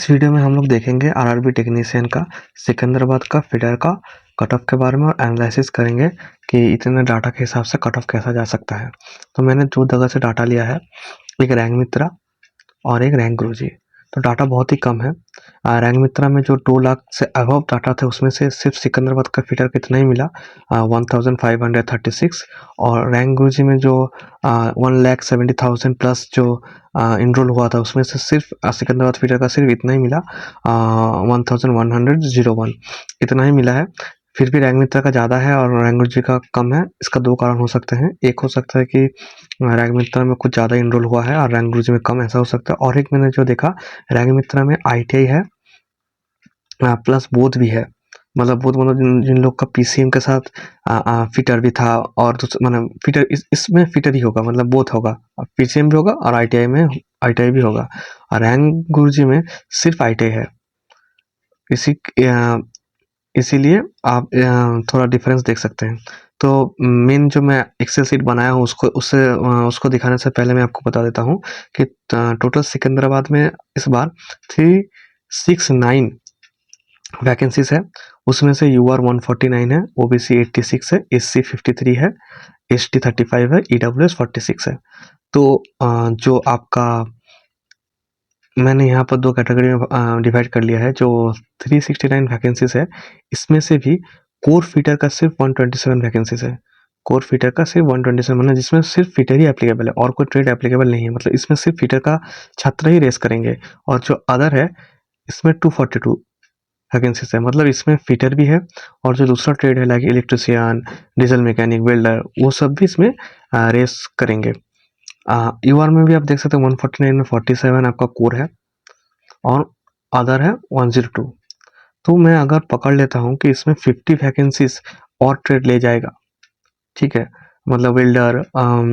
इस वीडियो में हम लोग देखेंगे आरआरबी टेक्नीशियन का सिकंदराबाद का फीडर का कट ऑफ के बारे में और एनालिसिस करेंगे कि इतने डाटा के हिसाब से कट ऑफ कैसा जा सकता है। तो मैंने दो जगह से डाटा लिया है, एक रैंक मित्रा और एक रैंक गुरुजी। तो डाटा बहुत ही कम है। रैंक मित्रा में जो 2 लाख से अबव डाटा थे उसमें से सिर्फ सिकंदराबाद का फीडर कितना ही मिला, 1536। और रैंक गुरुजी में जो 1,70,000 प्लस जो इनरोल हुआ था उसमें से सिर्फ सिकंदराबाद फीडर का सिर्फ इतना ही मिला, 1101 इतना ही मिला है। फिर भी रैंक मित्रा का ज़्यादा है और रैंक गुरुजी का कम है। इसका दो कारण हो सकते हैं, एक हो सकता है कि रैंक मित्रा में कुछ ज़्यादा इनरोल हुआ है और रैंक गुरुजी में कम, ऐसा हो सकता है। और एक मैंने जो देखा, रैंक मित्रा में आईटीआई है प्लस बोध भी है। मतलब बोध मतलब जिन लोग का पीसीएम के साथ फिटर भी था और मतलब फिटर इसमें फिटर ही होगा, मतलब बोथ होगा, पीसीएम भी होगा और आईटीआई में आईटीआई भी होगा। और रैंक गुरुजी में सिर्फ आईटीआई है। इसी इसीलिए आप थोड़ा डिफरेंस देख सकते हैं। तो मेन जो मैं एक्सेल शीट बनाया हूँ उसको दिखाने से पहले मैं आपको बता देता हूँ कि टोटल सिकंदराबाद में इस बार 369 वैकेंसीज है। उसमें से यूआर 149 है, ओबीसी 86 है, एससी 53 है, एसटी 35 है, ईडब्ल्यूएस 46 है। तो जो आपका मैंने यहाँ पर दो कैटेगरी में डिवाइड कर लिया है। जो 369 वैकेंसीज है इसमें से भी कोर फीटर का सिर्फ 127 वैकेंसीज है। कोर फीटर का सिर्फ 127 मतलब जिसमें सिर्फ फीटर ही एप्लीकेबल है और कोई ट्रेड एप्लीकेबल नहीं है। मतलब इसमें सिर्फ फीटर का छात्र ही रेस करेंगे। और जो अदर है इसमें 242 वैकेंसीज है। मतलब इसमें फीटर भी है और जो दूसरा ट्रेड है like electrician, diesel mechanic, welder, वो सब भी इसमें रेस करेंगे। यूआर में भी आप देख सकते हैं 149 में 47 आपका कोर है और अदर है 102। तो मैं अगर पकड़ लेता हूँ कि इसमें 50 वैकेंसीज और ट्रेड ले जाएगा, ठीक है, मतलब वेल्डर,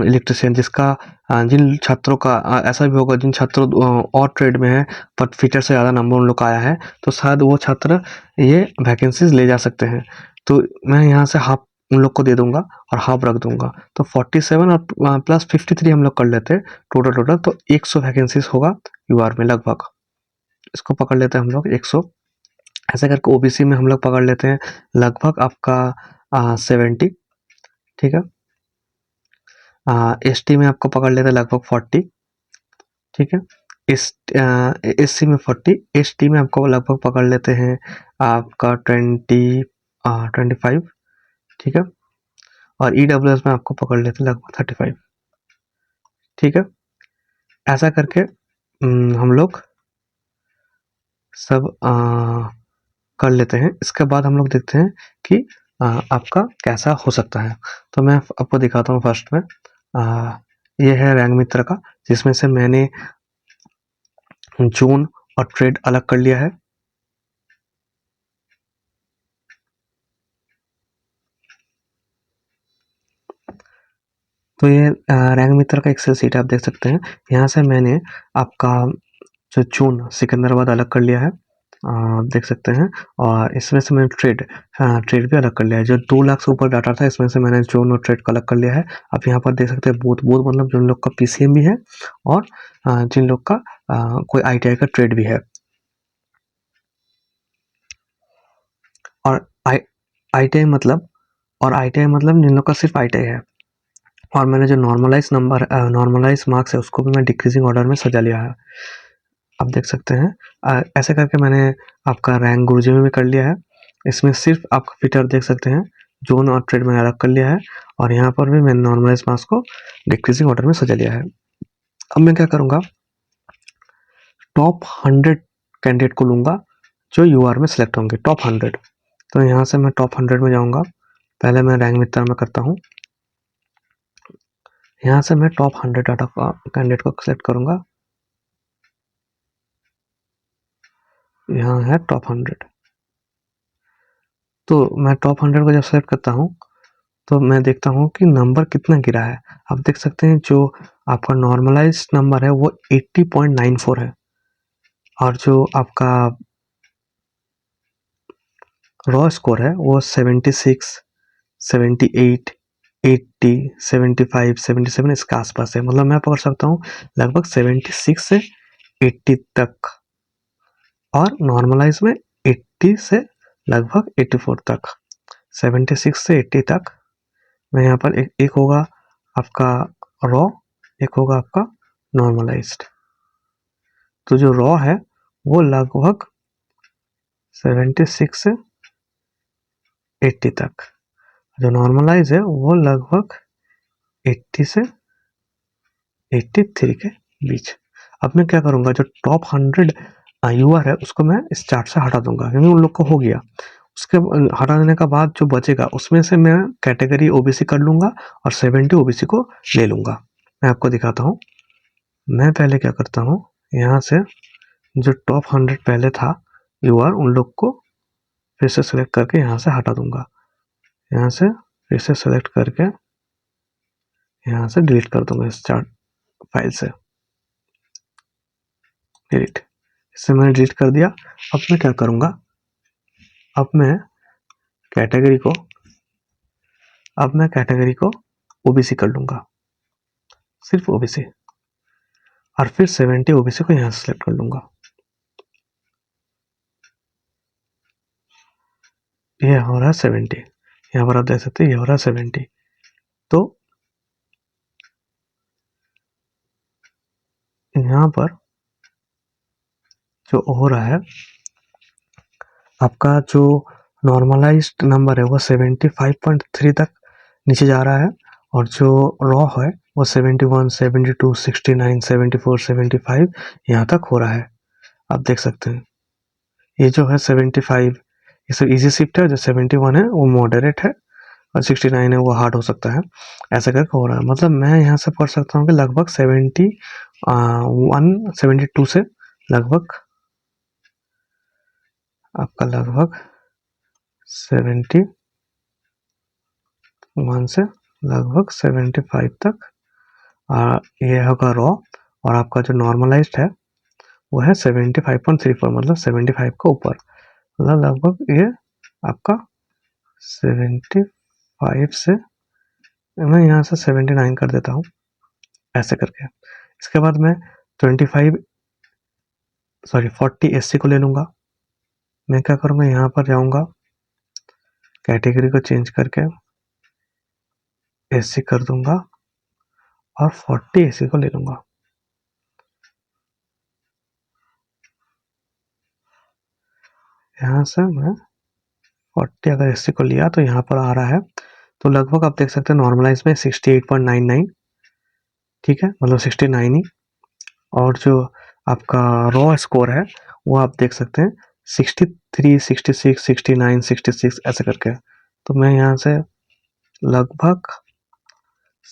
इलेक्ट्रिशियन, जिसका जिन छात्रों का ऐसा भी होगा जिन छात्रों और ट्रेड में है पर फीटर से ज़्यादा नंबर उन लोग का आया है, तो शायद वो छात्र ये वैकेंसीज ले जा सकते हैं। तो मैं यहाँ से हाफ उन लोग को दे दूंगा और हाफ रख दूंगा। तो 47 और प्लस 53 हम लोग कर लेते हैं टोटल तो 100 वैकेंसीज होगा यूआर में लगभग। इसको पकड़ लेते हैं हम लोग 100। ऐसा करके ओबीसी में हम लोग पकड़ लेते हैं लगभग आपका 70, ठीक है। एसटी में आपको पकड़ लेते हैं लगभग 40, ठीक है। एससी में 40, एसटी में आपको लगभग पकड़ लेते हैं आपका 25, ठीक है। और ईडब्ल्यूएस में आपको पकड़ लेते हैं लगभग 35, ठीक है। ऐसा करके हम लोग सब कर लेते हैं। इसके बाद हम लोग देखते हैं कि आपका कैसा हो सकता है। तो मैं आपको दिखाता हूँ फर्स्ट में। ये है रैंक मित्र का, जिसमें से मैंने जोन और ट्रेड अलग कर लिया है। तो ये रैंक मित्र का एक्सेल शीट आप देख सकते हैं। यहाँ से मैंने आपका जो जोन सिकंदराबाद अलग कर लिया है, देख सकते हैं। और इसमें से मैंने ट्रेड भी अलग कर लिया है। जो 2 लाख से ऊपर डाटा था इसमें से मैंने जोन और ट्रेड को अलग कर लिया है। आप यहाँ पर देख सकते हैं बोथ मतलब जिन लोग का पीसीएम भी है और जिन लोग का कोई आईटीआई का ट्रेड भी है। और आईटीआई मतलब जिन लोग का सिर्फ आईटीआई है। और मैंने जो नॉर्मलाइज मार्क्स है उसको भी मैं डिक्रीजिंग ऑर्डर में सजा लिया है, आप देख सकते हैं। ऐसे करके मैंने आपका रैंक गुरुजी में भी कर लिया है। इसमें सिर्फ आप फीटर देख सकते हैं, जोन और ट्रेड मैंने अलग कर लिया है। और यहाँ पर भी मैंने नॉर्मलाइज मार्क्स को डिक्रीजिंग ऑर्डर में सजा लिया है। अब मैं क्या करूँगा, टॉप 100 कैंडिडेट को लूँगा जो यूआर में सेलेक्ट होंगे, टॉप 100। तो यहाँ से मैं टॉप 100 में जाऊँगा। पहले मैं रैंक मित्र में करता हूँ। यहाँ से मैं टॉप 100 डाटा का कैंडिडेट को सेलेक्ट करूँगा। यहाँ है टॉप 100। तो मैं टॉप 100 को जब सेलेक्ट करता हूँ तो मैं देखता हूँ कि नंबर कितना गिरा है। आप देख सकते हैं जो आपका नॉर्मलाइज नंबर है वो 80.94 है। और जो आपका रॉ स्कोर है वो 76, 78, 80, 75, 77 इसके आसपास है। मतलब मैं पकड़ सकता हूँ लगभग 76 से 80 तक और नॉर्मलाइज में 80 से लगभग 84 तक, 76 से 80 तक मैं यहाँ पर एक होगा आपका रॉ, एक होगा आपका नॉर्मलाइज्ड। तो जो रॉ है वो लगभग 76 से 80 तक, जो नॉर्मलाइज है वो लगभग 80 से 83 के बीच। अब मैं क्या करूंगा, जो टॉप 100 यूआर है उसको मैं इस चार्ट से हटा दूंगा क्योंकि उन लोग को हो गया। उसके हटा देने का बाद जो बचेगा उसमें से मैं कैटेगरी ओबीसी कर लूंगा और 70 ओबीसी को ले लूंगा। मैं आपको दिखाता हूँ। मैं पहले क्या करता हूँ, यहाँ से जो टॉप 100 पहले था यूआर उन लोग को फिर से सेलेक्ट करके यहाँ से हटा दूंगा। यहाँ से फिर से सेलेक्ट करके यहाँ से डिलीट कर दूंगा इस चार्ट फाइल से। डिलीट, इससे मैंने डिलीट कर दिया। अब मैं क्या करूंगा, अब मैं कैटेगरी को ओबीसी कर लूंगा, सिर्फ ओबीसी, और फिर 70 ओबीसी को यहाँ से सेलेक्ट कर लूंगा। ये हो रहा है 70, यहाँ पर आप देख सकते हैं ये हो रहा है 70। तो यहाँ पर जो हो रहा है आपका जो नॉर्मलाइज्ड नंबर है वो 75.3 तक नीचे जा रहा है, और जो रॉ है वो 71, 72, 69, 74, 75 यहाँ तक हो रहा है। आप देख सकते हैं ये जो है 75 ये सब इजी शिफ्ट है, जो 71 है वो मॉडरेट है और 69 है वो हार्ड हो सकता है। ऐसा करके हो रहा है, मतलब मैं यहाँ से पढ़ सकता हूँ कि लगभग 72 से लगभग आपका लगभग 71 से लगभग 75 तक ये होगा रॉ, और आपका जो नॉर्मलाइज्ड है वो है 75.34, मतलब 75 का ऊपर, मतलब लगभग ये आपका 75 से मैं यहाँ से 79 कर देता हूँ ऐसे करके। इसके बाद मैं 40 एससी को ले लूँगा। मैं क्या करूँगा, यहाँ पर जाऊँगा, कैटेगरी को चेंज करके एससी कर दूंगा और 40 एससी को ले लूँगा। यहाँ से मैं 40 अगर एससी को लिया तो यहाँ पर आ रहा है, तो लगभग आप देख सकते हैं नॉर्मलाइज में 68.99, ठीक है, मतलब 69 ही। और जो आपका रॉ स्कोर है वो आप देख सकते हैं 63, 66, 69, 66 ऐसे करके। तो मैं यहाँ से लगभग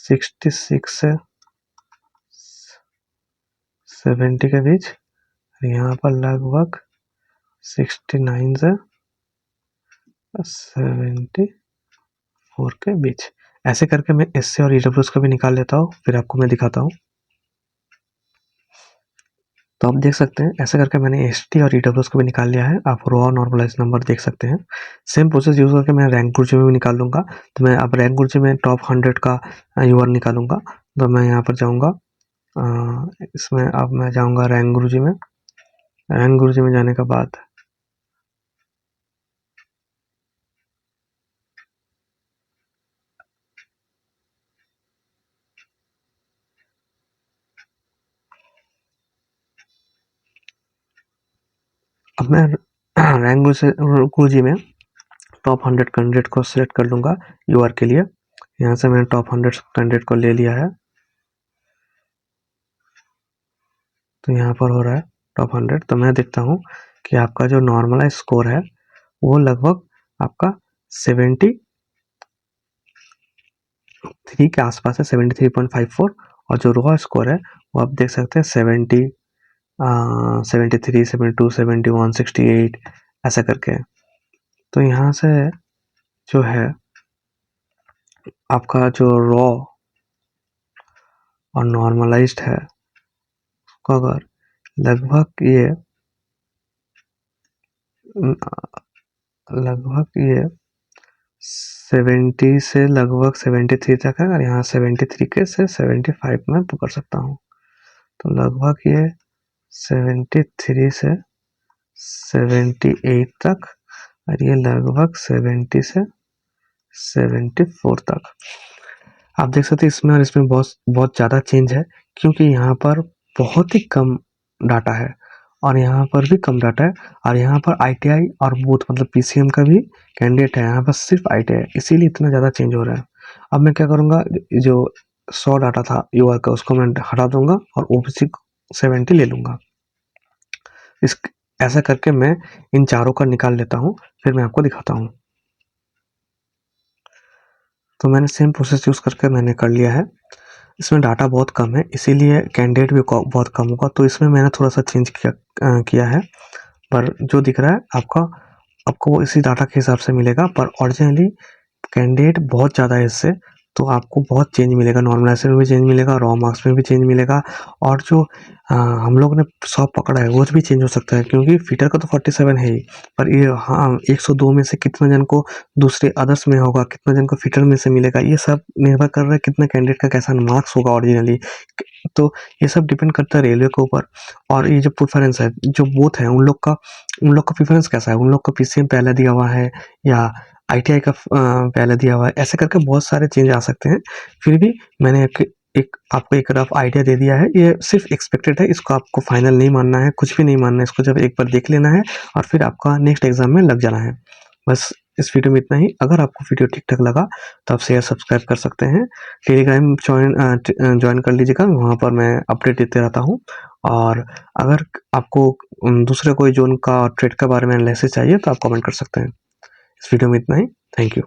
66 से 70 के बीच, यहाँ पर लगभग 69 से 74 के बीच, ऐसे करके मैं एससी और ईडब्ल्यूएस को भी निकाल लेता हूँ, फिर आपको मैं दिखाता हूँ। तो आप देख सकते हैं ऐसे करके मैंने एसटी और ईडब्ल्यूएस को भी निकाल लिया है। आप रॉ नॉर्मलाइज नंबर देख सकते हैं। सेम प्रोसेस यूज करके मैं रैंक गुरुजी में भी निकाल लूंगा। तो मैं अब रैंक गुरुजी में टॉप 100 का यूआर निकालूंगा। तो मैं यहाँ पर जाऊँगा, इसमें अब मैं जाऊँगा रैंक गुरुजी में। रैंक गुरुजी में जाने के बाद अब मैं रैंक गुरुजी में टॉप 100 कैंडिडेट को सिलेक्ट कर लूंगा यूआर के लिए। यहाँ से मैंने टॉप 100 कैंडिडेट को ले लिया है। तो यहाँ पर हो रहा है टॉप 100। तो मैं देखता हूँ कि आपका जो नॉर्मलाइज स्कोर है वो लगभग आपका 73 के आसपास है, 73.54। और जो रॉ स्कोर है वो आप देख सकते हैं 70, 73, 72, 71, 68 ऐसा करके। तो यहाँ से जो है आपका जो रॉ और नॉर्मलाइज्ड है उसको अगर लगभग ये 70 से लगभग 73 तक है, और यहाँ 73 के से 75 में पकड़ सकता हूँ। तो लगभग ये 73 से 78 तक और ये लगभग 70 से 74 तक। आप देख सकते हैं इसमें और इसमें बहुत बहुत ज़्यादा चेंज है, क्योंकि यहाँ पर बहुत ही कम डाटा है और यहाँ पर भी कम डाटा है, और यहाँ पर ITI और बूथ मतलब PCM का भी कैंडिडेट है, यहाँ पर सिर्फ ITI है, इसीलिए इतना ज़्यादा चेंज हो रहा है। अब मैं क्या करूँगा, जो 100 डाटा था युवा का उसको मैं हटा दूंगा और OBC 70 ले लूँगा। इस ऐसा करके मैं इन चारों का निकाल लेता हूँ, फिर मैं आपको दिखाता हूँ। तो मैंने सेम प्रोसेस यूज़ करके मैंने कर लिया है। इसमें डाटा बहुत कम है, इसीलिए कैंडिडेट भी बहुत कम होगा, तो इसमें मैंने थोड़ा-सा चेंज किया है। पर जो दिख रहा है आपको वो इसी डाटा के हिसाब से मिलेगा, पर ओरिजिनली कैंडिडेट बहुत ज़्यादा है इससे, तो आपको बहुत चेंज मिलेगा, नॉर्मलाइजेशन में भी चेंज मिलेगा, रॉ मार्क्स में भी चेंज मिलेगा, और जो हम लोग ने 100 पकड़ा है वो भी चेंज हो सकता है, क्योंकि फिटर का तो 47 है ही, पर ये 102 में से कितना जन को दूसरे अदर्स में होगा, कितना जन को फिटर में से मिलेगा, ये सब निर्भर कर रहा है कितना कैंडिडेट का कैसा मार्क्स होगा ओरिजिनली। तो ये सब डिपेंड करता है रेलवे के ऊपर। और ये जो प्रेफरेंस है, जो बूथ है, उन लोग का प्रेफरेंस कैसा है, उन लोग का PCM पहले दिया हुआ है या ITI का पहले दिया हुआ है, ऐसे करके बहुत सारे चेंज आ सकते हैं। फिर भी मैंने आपको एक रफ आइडिया दे दिया है, ये सिर्फ एक्सपेक्टेड है, इसको आपको फाइनल नहीं मानना है, कुछ भी नहीं मानना है, इसको जब एक बार देख लेना है और फिर आपका नेक्स्ट एग्जाम में लग जाना है। बस इस वीडियो में इतना ही। अगर आपको वीडियो ठीक ठाक लगा तो आप शेयर सब्सक्राइब कर सकते हैं, टेलीग्राम ज्वाइन कर लीजिएगा, वहाँ पर मैं अपडेट देते रहता हूँ। और अगर आपको दूसरे कोई जोन का ट्रेड के बारे में एनालिसिस चाहिए तो आप कमेंट कर सकते हैं। इस वीडियो में इतना ही। Thank you.